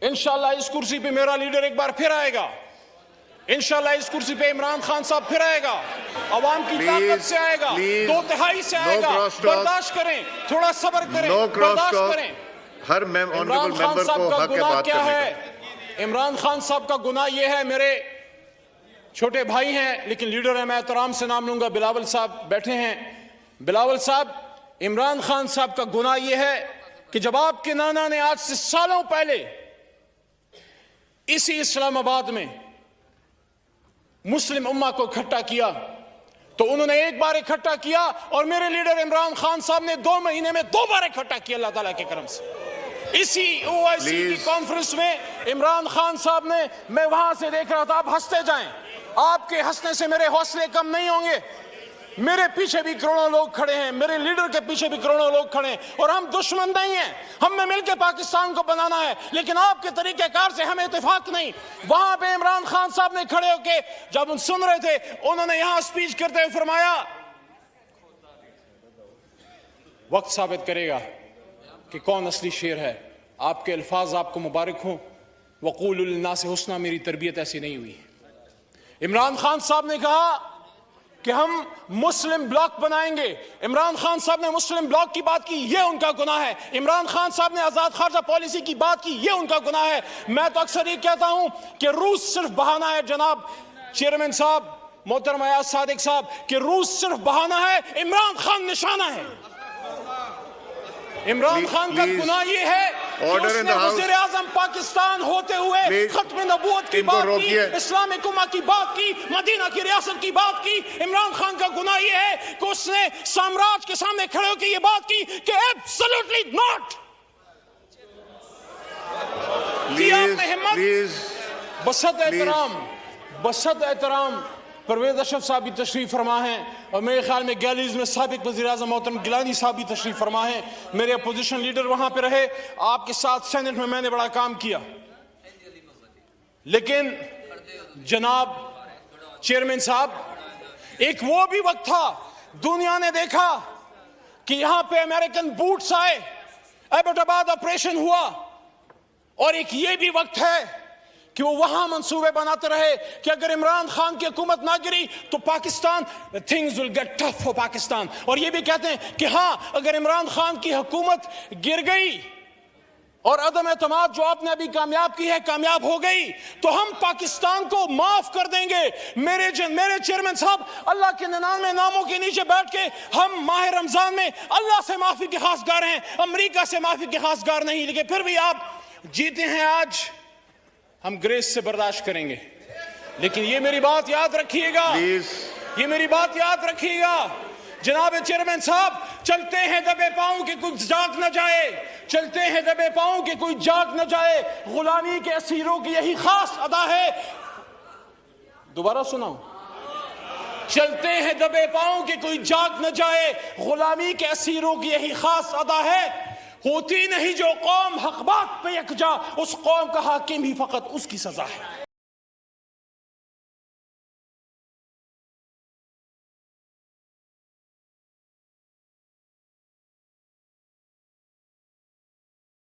انشاءاللہ اس کرسی پہ میرا لیڈر ایک بار پھر آئے گا. انشاءاللہ اس کرسی پہ عمران خان صاحب پھر آئے گا. عوام کی طاقت سے آئے گا, 2/3 سے آئے گا. برداشت کریں, تھوڑا صبر کریں, برداشت کریں. ہر عمران خان صاحب کا گناہ کیا ہے؟ عمران خان صاحب کا گناہ یہ ہے, میرے چھوٹے بھائی ہیں لیکن لیڈر ہیں, میں احترام سے نام لوں گا, بلاول صاحب بیٹھے ہیں. بلاول صاحب, عمران خان صاحب کا گناہ یہ ہے کہ جب آپ کے نانا نے آج سے سالوں پہلے اسی اسلام آباد میں مسلم امہ کو اکٹھا کیا تو انہوں نے ایک بار اکٹھا کیا, اور میرے لیڈر عمران خان صاحب نے 2 مہینے میں 2 بار اکٹھا کیا اللہ تعالیٰ کے کرم سے. اسی OIC کی کانفرنس میں عمران خان صاحب نے, میں وہاں سے دیکھ رہا تھا, آپ ہنستے جائیں, آپ کے ہنسنے سے میرے حوصلے کم نہیں ہوں گے. میرے پیچھے بھی کروڑوں لوگ کھڑے ہیں, میرے لیڈر کے پیچھے بھی کروڑوں لوگ کھڑے ہیں, اور ہم دشمن نہیں ہیں, ہم نے مل کے پاکستان کو بنانا ہے, لیکن آپ کے طریقہ کار سے ہمیں اتفاق نہیں. وہاں پہ عمران خان صاحب نے کھڑے ہو کے جب ان سن رہے تھے, انہوں نے یہاں سپیچ کرتے ہوئے فرمایا, وقت ثابت کرے گا کہ کون اصلی شیر ہے. آپ کے الفاظ آپ کو مبارک ہوں. وقولوا للناس حسنا, میری تربیت ایسی نہیں ہوئی. عمران خان صاحب نے کہا کہ ہم مسلم بلاک بنائیں گے. عمران خان صاحب نے مسلم بلاک کی بات کی, یہ ان کا گناہ ہے. عمران خان صاحب نے آزاد خارجہ پالیسی کی بات کی, یہ ان کا گناہ ہے. میں تو اکثر یہ کہتا ہوں کہ روس صرف بہانہ ہے. جناب چیئرمین صاحب, محترم ایاز صادق صاحب, کہ روس صرف بہانہ ہے, عمران خان نشانہ ہے. عمران خان کا گناہ یہ ہے کہ اس نے وزیر اعظم پاکستان ہوتے ہوئے ختم نبوت کی بات کی, اسلامک امہ کی بات کی, مدینہ کی ریاست کی بات کی. عمران خان کا گناہ یہ ہے کہ اس نے سامراج کے سامنے کھڑے ہو کے یہ بات کی کہ ایبسولوٹلی ناٹ. بسط احترام پرویز اشرف صاحب بھی تشریف فرما ہیں, اور میرے خیال میں گیلریز میں سابق وزیر اعظم محترم گیلانی صاحب بھی تشریف فرما ہیں. میرے اپوزیشن لیڈر وہاں پہ رہے, آپ کے ساتھ سینٹ میں نے بڑا کام کیا. لیکن جناب چیئرمین صاحب, ایک وہ بھی وقت تھا, دنیا نے دیکھا کہ یہاں پہ امریکن بوٹس آئے, ایبٹ آباد آپریشن ہوا, اور ایک یہ بھی وقت ہے کہ وہ وہاں منصوبے بناتے رہے کہ اگر عمران خان کی حکومت نہ گری تو Pakistan, things will get tough for Pakistan. اور یہ بھی کہتے ہیں کہ ہاں اگر عمران خان کی حکومت گر گئی اور عدم اعتماد جو آپ نے ابھی کامیاب کی ہے کامیاب ہو گئی تو ہم پاکستان کو معاف کر دیں گے. میرے چیئرمین صاحب, اللہ کے 99 ناموں کے نیچے بیٹھ کے ہم ماہ رمضان میں اللہ سے معافی کے خواستگار ہیں, امریکہ سے معافی کے خواستگار نہیں. لیکن پھر بھی آپ جیتے ہیں آج, ہم گریس سے برداشت کریں گے. لیکن یہ میری بات یاد رکھیے گا, یہ میری بات یاد رکھیے گا. جناب چیئرمین صاحب, چلتے ہیں دبے پاؤں کہ کوئی جاگ نہ جائے, چلتے ہیں دبے پاؤں کہ کوئی جاگ نہ جائے. غلامی کے اسیروں کی یہی خاص ادا ہے. دوبارہ سناؤں, چلتے ہیں دبے پاؤں کہ کوئی جاگ نہ جائے, غلامی کے اسیروں کی یہی خاص ادا ہے. ہوتی نہیں جو قوم حق بات پہ یکجا, اس قوم کا حاکم ہی فقط اس کی سزا ہے.